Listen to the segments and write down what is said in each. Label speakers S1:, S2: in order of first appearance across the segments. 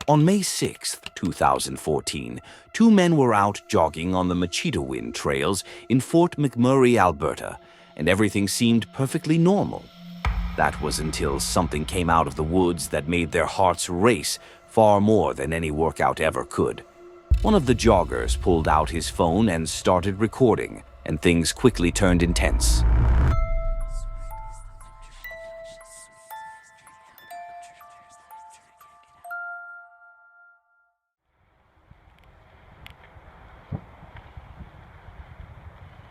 S1: On May 6, 2014, two men were out jogging on the Machitowin trails in Fort McMurray, Alberta, and everything seemed perfectly normal. That was until something came out of the woods that made their hearts race far more than any workout ever could. One of the joggers pulled out his phone and started recording, and things quickly turned intense.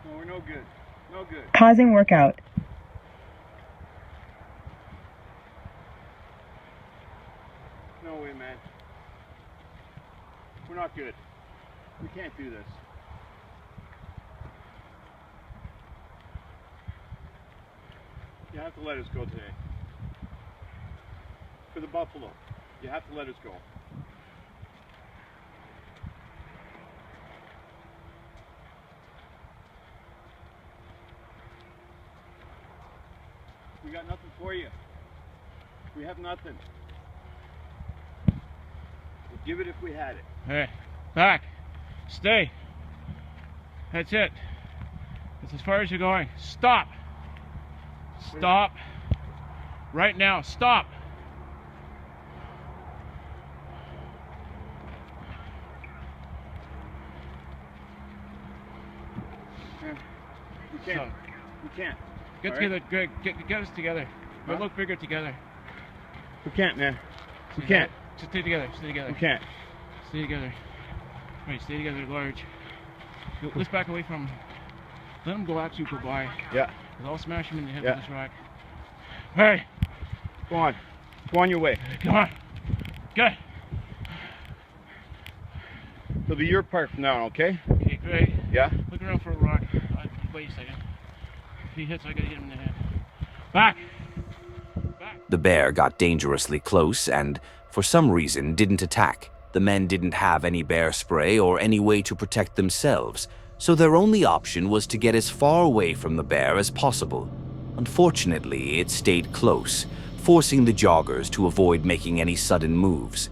S2: No, we're no good. No good.
S3: Pausing workout.
S2: No way, man. We're not good. We can't do this. You have to let us go today. For the buffalo, you have to let us go. We got nothing for you. We have nothing. We'd give it if we had it.
S4: Hey, back. Stay. That's it. That's as far as you're going. Stop. Stop. Right now. Stop.
S2: We can't. We can't.
S4: Get
S2: All
S4: together,
S2: right?
S4: Greg. Get us together. We'll look bigger together.
S2: We can't, man. We can't.
S4: Just stay together. Stay together.
S2: We can't.
S4: Stay together. Right, stay together large. Let's back away from him. Let him go actually go by.
S2: Yeah.
S4: 'Cause I'll smash him in the head
S2: Yeah.
S4: with this rock. Hey,
S2: Go on. Go on your way.
S4: come on. Good.
S2: It'll be your part from now on, okay?
S4: Okay, great.
S2: Yeah?
S4: Look around for a rock. Wait a second. If he hits, I gotta hit him in the head. Back! Back!
S1: The bear got dangerously close and, for some reason, didn't attack. The men didn't have any bear spray or any way to protect themselves, so their only option was to get as far away from the bear as possible. Unfortunately, it stayed close, forcing the joggers to avoid making any sudden moves.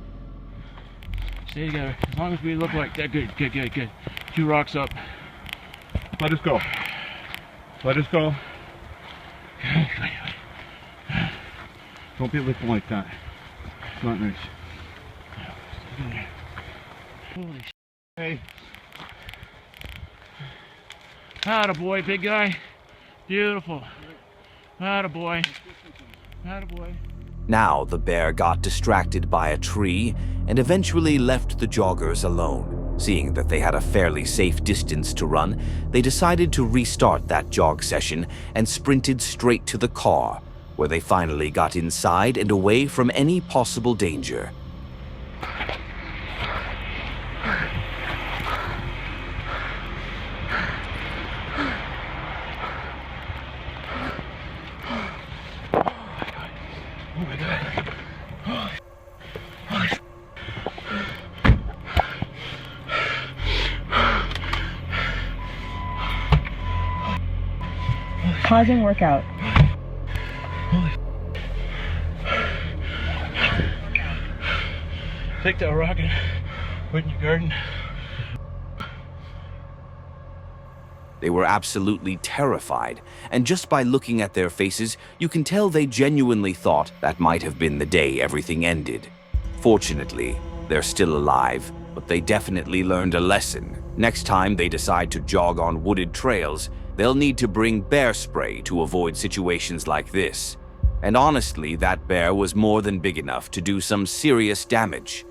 S4: Stay together. As long as we look like that. Good, good, good, good. 2 rocks up.
S2: Let us go. Let us go. Don't be looking like that. It's not nice.
S4: Holy shit.
S2: Hey.
S4: Attaboy, big guy. Beautiful. Attaboy. Attaboy.
S1: Now the bear got distracted by a tree and eventually left the joggers alone. Seeing that they had a fairly safe distance to run, they decided to restart that jog session and sprinted straight to the car, where they finally got inside and away from any possible danger.
S4: Oh my God.
S3: Pausing workout.
S4: Take that rock and put it in your garden.
S1: They were absolutely terrified, and just by looking at their faces, you can tell they genuinely thought that might have been the day everything ended. Fortunately, they're still alive, but they definitely learned a lesson. Next time they decide to jog on wooded trails, they'll need to bring bear spray to avoid situations like this. And honestly, that bear was more than big enough to do some serious damage.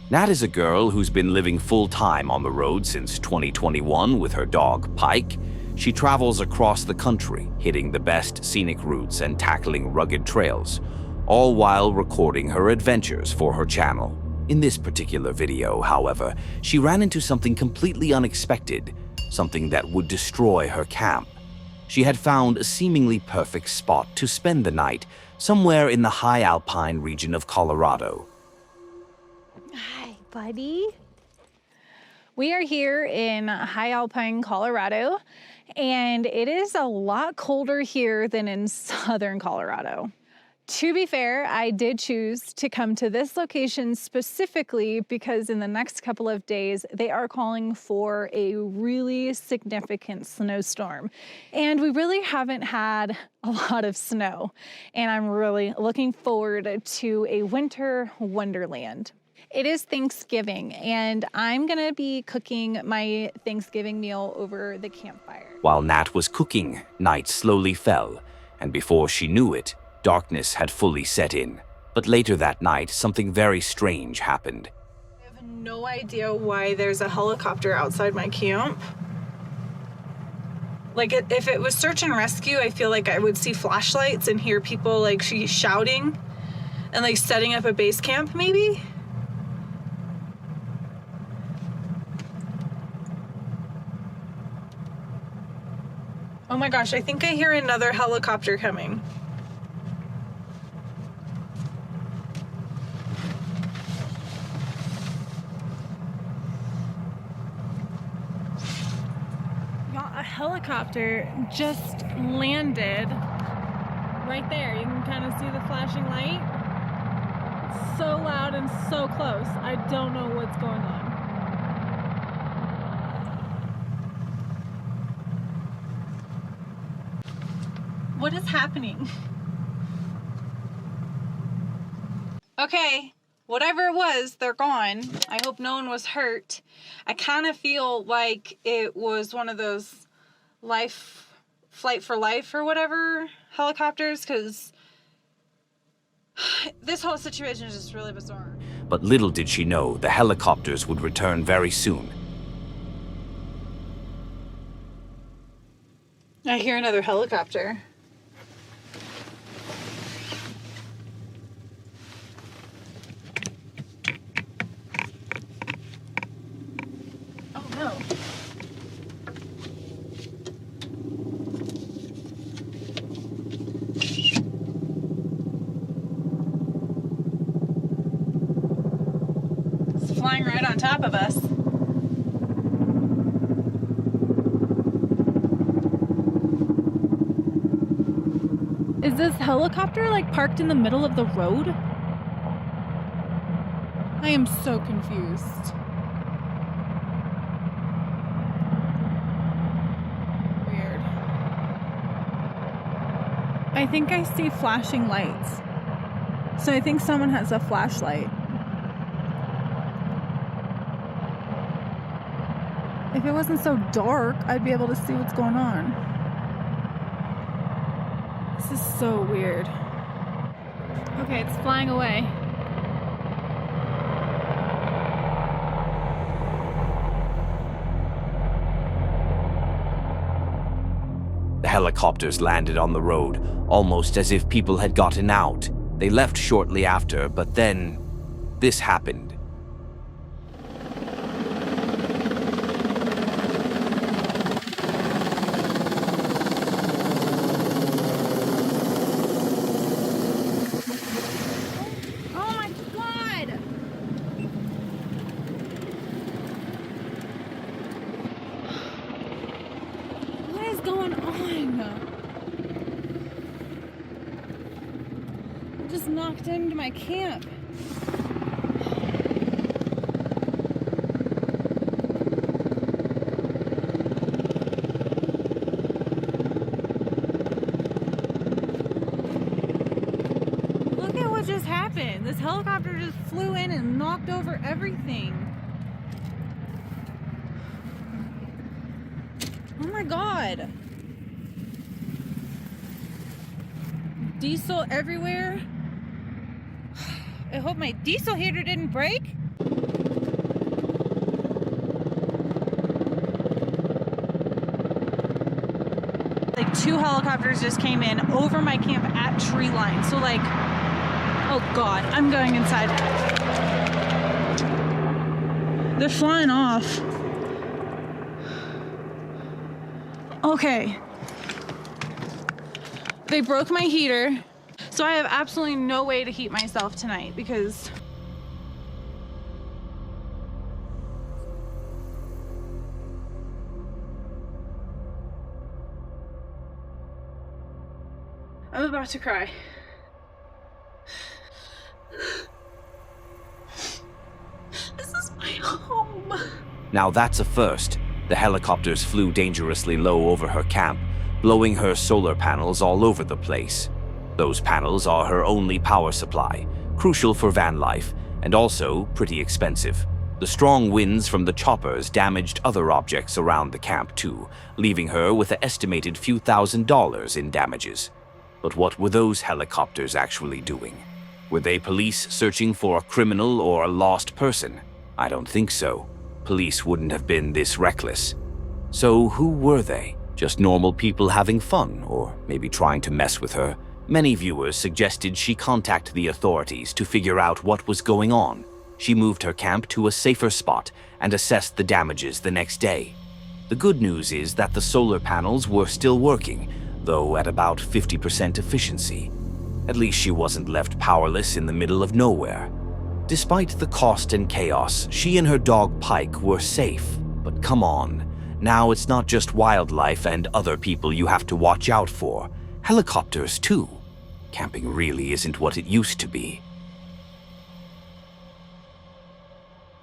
S1: Nat is a girl who's been living full-time on the road since 2021 with her dog, Pike. She travels across the country, hitting the best scenic routes and tackling rugged trails, all while recording her adventures for her channel. In this particular video, however, she ran into something completely unexpected, something that would destroy her camp. She had found a seemingly perfect spot to spend the night, somewhere in the high alpine region of Colorado.
S5: Hi, buddy. We are here in high alpine Colorado, and it is a lot colder here than in southern Colorado. To be fair, I did choose to come to this location specifically because in the next couple of days, they are calling for a really significant snowstorm. And we really haven't had a lot of snow. And I'm really looking forward to a winter wonderland. It is Thanksgiving, and I'm gonna be cooking my Thanksgiving meal over the campfire.
S1: While Nat was cooking, night slowly fell, and before she knew it, darkness had fully set in. But later that night, something very strange happened.
S5: I have no idea why there's a helicopter outside my camp. Like, if it was search and rescue, I feel like I would see flashlights and hear people like shouting and like setting up a base camp maybe. Oh my gosh, I think I hear another helicopter coming. A helicopter just landed right there. You can kind of see the flashing light. It's so loud and so close. I don't know what's going on. What is happening? Okay, whatever it was, they're gone. I hope no one was hurt. I kind of feel like it was one of those flight for life or whatever helicopters, because this whole situation is just really bizarre.
S1: But little did she know the helicopters would return very soon.
S5: I hear another helicopter. Oh no. It's flying right on top of us. Is this helicopter like parked in the middle of the road? I am so confused. Weird. I think I see flashing lights. So I think someone has a flashlight. If it wasn't so dark, I'd be able to see what's going on. This is so weird. Okay, it's flying away.
S1: The helicopters landed on the road, almost as if people had gotten out. They left shortly after, but then this happened.
S5: Oh my God! What is going on? I just knocked into my camp. Look at what just happened. This helicopter just flew in and knocked over everything. Oh my God. Diesel everywhere. I hope my diesel heater didn't break. Like 2 helicopters just came in over my camp at tree line. So like, oh God, I'm going inside. They're flying off. Okay. They broke my heater. So I have absolutely no way to heat myself tonight because I'm about to cry.
S6: This is my home.
S1: Now that's a first. The helicopters flew dangerously low over her camp, blowing her solar panels all over the place. Those panels are her only power supply, crucial for van life, and also pretty expensive. The strong winds from the choppers damaged other objects around the camp too, leaving her with an estimated few $1,000s in damages. But what were those helicopters actually doing? Were they police searching for a criminal or a lost person? I don't think so. Police wouldn't have been this reckless. So who were they? Just normal people having fun, or maybe trying to mess with her? Many viewers suggested she contact the authorities to figure out what was going on. She moved her camp to a safer spot and assessed the damages the next day. The good news is that the solar panels were still working, though at about 50% efficiency. At least she wasn't left powerless in the middle of nowhere. Despite the cost and chaos, she and her dog Pike were safe. But come on, now it's not just wildlife and other people you have to watch out for. Helicopters too. Camping really isn't what it used to be.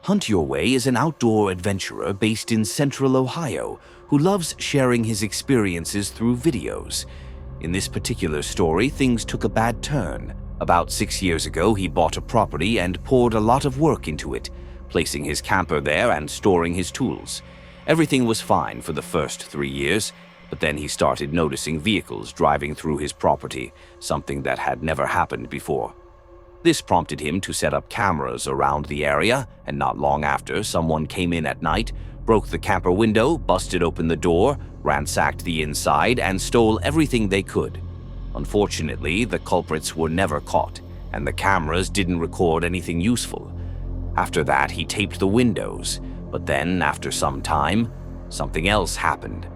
S1: Hunt Your Way is an outdoor adventurer based in central Ohio who loves sharing his experiences through videos. In this particular story, things took a bad turn. About 6 years ago, he bought a property and poured a lot of work into it, placing his camper there and storing his tools. Everything was fine for the first 3 years, but then he started noticing vehicles driving through his property, something that had never happened before. This prompted him to set up cameras around the area, and not long after, someone came in at night, broke the camper window, busted open the door, ransacked the inside, and stole everything they could. Unfortunately, the culprits were never caught, and the cameras didn't record anything useful. After that, he taped the windows, but then, after some time, something else happened.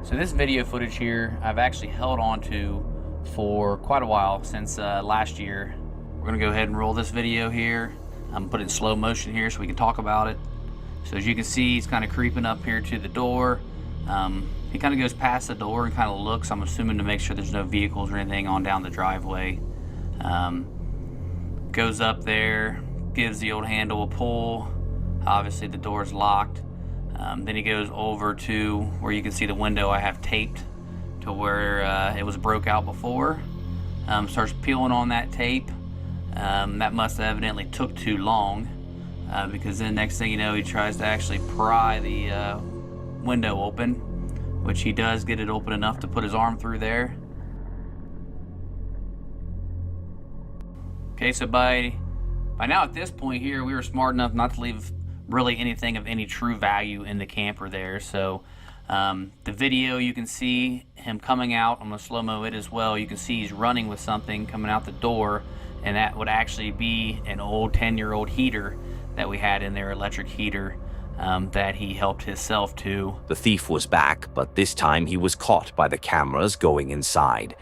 S7: So this video footage here, I've actually held on to for quite a while, since last year. We're gonna go ahead and roll this video here. I'm gonna put it in slow motion here so we can talk about it. So as you can see, he's kind of creeping up here to the door. He kind of goes past the door and kind of looks, I'm assuming to make sure there's no vehicles or anything on down the driveway. Goes up there, gives the old handle a pull. Obviously the door's locked. Then he goes over to where you can see the window I have taped to where it was broke out before. Starts peeling on that tape. That must have evidently took too long, because then next thing you know, he tries to actually pry the window open, which he does get it open enough to put his arm through there. Okay, so by now at this point here, we were smart enough not to leave really anything of any true value in the camper there. So the video, you can see him coming out. I'm gonna slow-mo it as well. You can see he's running with something coming out the door, and that would actually be an old 10-year-old heater that we had in there, electric heater, that he helped himself to.
S1: The thief was back, but this time he was caught by the cameras going inside.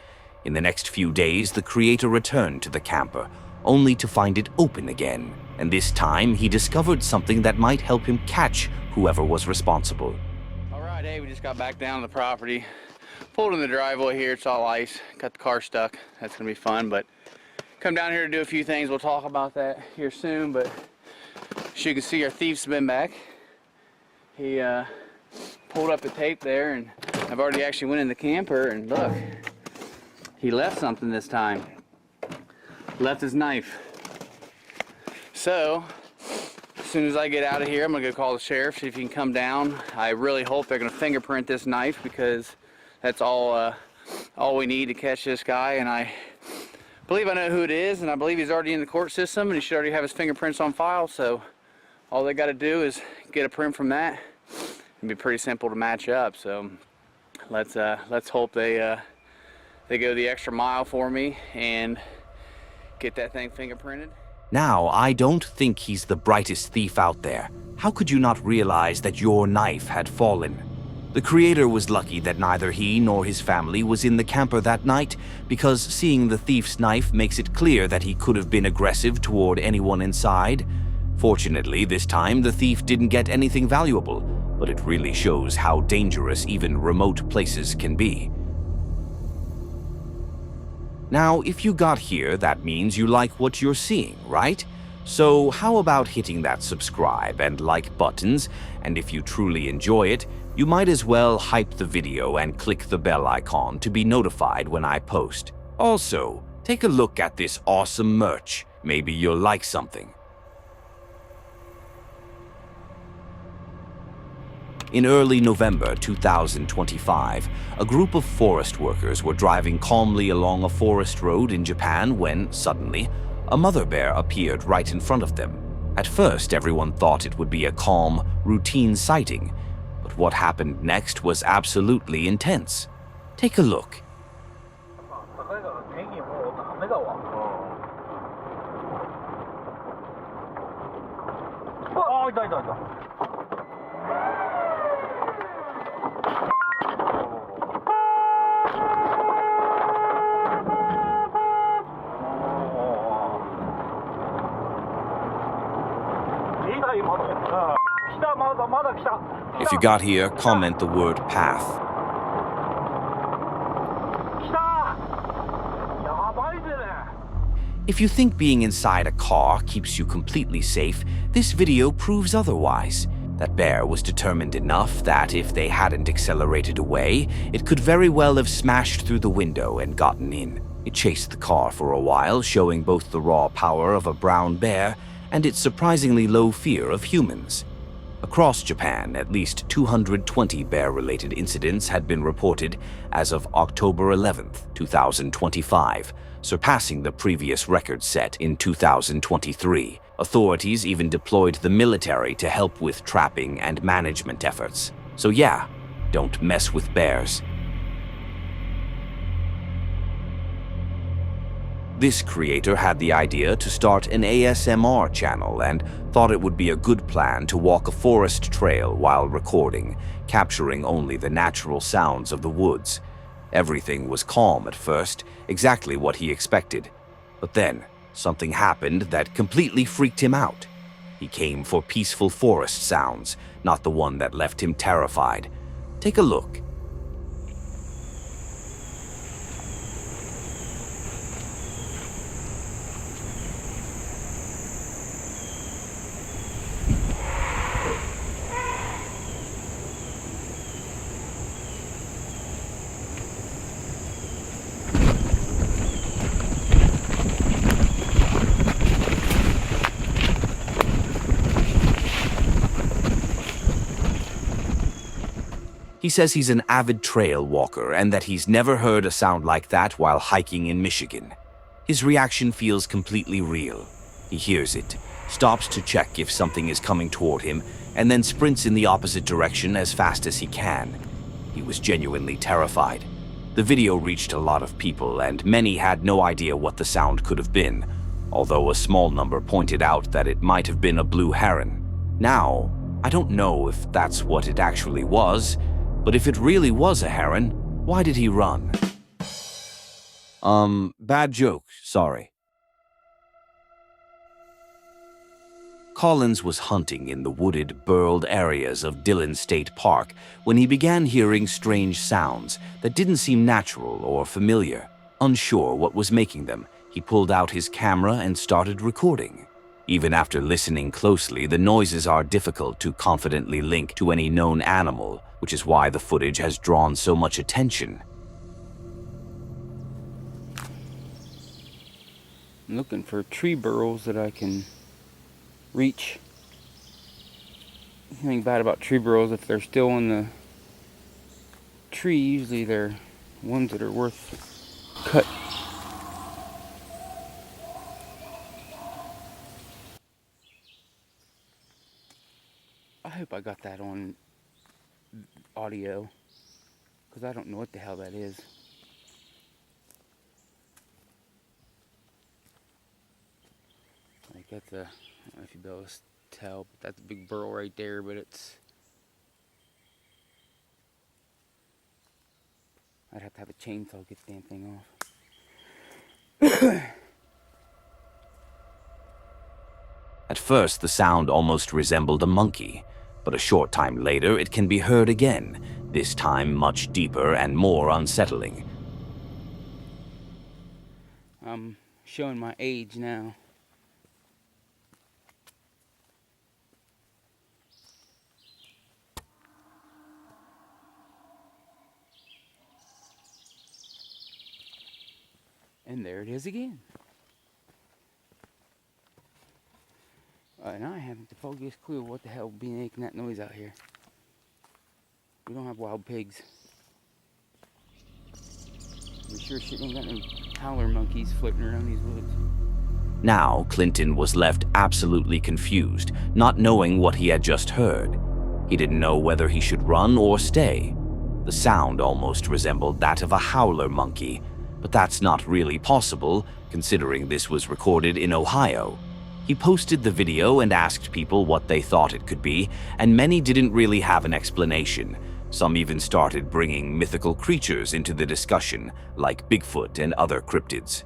S1: In the next few days, the creator returned to the camper, only to find it open again. And this time, he discovered something that might help him catch whoever was responsible.
S7: All right, hey, we just got back down to the property. Pulled in the driveway here, it's all ice. Got the car stuck, that's gonna be fun, but come down here to do a few things. We'll talk about that here soon, but as you can see, our thief's been back. He pulled up the tape there, and I've already actually went in the camper, and look, he left something this time. Left his knife. So, as soon as I get out of here, I'm gonna go call the sheriff, see if he can come down. I really hope they're gonna fingerprint this knife, because that's all we need to catch this guy, and I believe I know who it is, and I believe he's already in the court system, and he should already have his fingerprints on file, so all they gotta do is get a print from that. It'd be pretty simple to match up, so let's hope they go the extra mile for me and get that thing fingerprinted.
S1: Now, I don't think he's the brightest thief out there. How could you not realize that your knife had fallen? The creator was lucky that neither he nor his family was in the camper that night, because seeing the thief's knife makes it clear that he could have been aggressive toward anyone inside. Fortunately, this time the thief didn't get anything valuable, but it really shows how dangerous even remote places can be. Now, if you got here, that means you like what you're seeing, right? So how about hitting that subscribe and like buttons, and if you truly enjoy it, you might as well hype the video and click the bell icon to be notified when I post. Also, take a look at this awesome merch. Maybe you'll like something. In early November 2025, a group of forest workers were driving calmly along a forest road in Japan when, suddenly, a mother bear appeared right in front of them. At first, everyone thought it would be a calm, routine sighting, but what happened next was absolutely intense. Take a look. If you got here, comment the word path. If you think being inside a car keeps you completely safe, this video proves otherwise. That bear was determined enough that if they hadn't accelerated away, it could very well have smashed through the window and gotten in. It chased the car for a while, showing both the raw power of a brown bear and its surprisingly low fear of humans. Across Japan, at least 220 bear-related incidents had been reported as of October 11, 2025, surpassing the previous record set in 2023. Authorities even deployed the military to help with trapping and management efforts. So yeah, don't mess with bears. This creator had the idea to start an ASMR channel and thought it would be a good plan to walk a forest trail while recording, capturing only the natural sounds of the woods. Everything was calm at first, exactly what he expected. But then, something happened that completely freaked him out. He came for peaceful forest sounds, not the one that left him terrified. Take a look. He says he's an avid trail walker and that he's never heard a sound like that while hiking in Michigan. His reaction feels completely real. He hears it, stops to check if something is coming toward him, and then sprints in the opposite direction as fast as he can. He was genuinely terrified. The video reached a lot of people, and many had no idea what the sound could have been, although a small number pointed out that it might have been a blue heron. Now, I don't know if that's what it actually was, but if it really was a heron, why did he run? Bad joke, sorry. Collins was hunting in the wooded, burled areas of Dillon State Park when he began hearing strange sounds that didn't seem natural or familiar. Unsure what was making them, he pulled out his camera and started recording. Even after listening closely, the noises are difficult to confidently link to any known animal, which is why the footage has drawn so much attention.
S8: I'm looking for tree burrows that I can reach. The thing bad about tree burrows, if they're still in the tree, usually they're ones that are worth cut. I hope I got that on audio, because I don't know what the hell that is. Like that's a, I don't know if you'll be able to tell, but that's a big burrow right there, but it's, I'd have to have a chainsaw to get the damn thing off.
S1: At first, the sound almost resembled a monkey, but a short time later it can be heard again, this time much deeper and more unsettling.
S8: I'm showing my age now. And there it is again. And I haven't the foggiest clue what the hell be making that noise out here. We don't have wild pigs. We sure shit ain't got no howler monkeys floating around these woods.
S1: Now, Clinton was left absolutely confused, not knowing what he had just heard. He didn't know whether he should run or stay. The sound almost resembled that of a howler monkey, but that's not really possible, considering this was recorded in Ohio. He posted the video and asked people what they thought it could be, and many didn't really have an explanation. Some even started bringing mythical creatures into the discussion, like Bigfoot and other cryptids.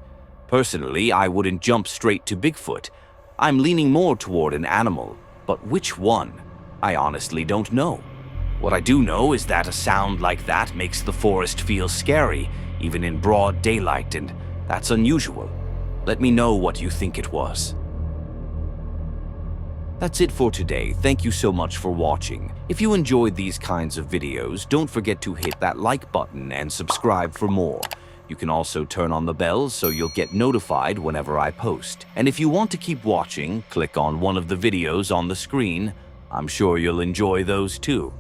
S1: Personally, I wouldn't jump straight to Bigfoot. I'm leaning more toward an animal, but which one? I honestly don't know. What I do know is that a sound like that makes the forest feel scary, even in broad daylight, and that's unusual. Let me know what you think it was. That's it for today. Thank you so much for watching. If you enjoyed these kinds of videos, don't forget to hit that like button and subscribe for more. You can also turn on the bell so you'll get notified whenever I post. And if you want to keep watching, click on one of the videos on the screen. I'm sure you'll enjoy those too.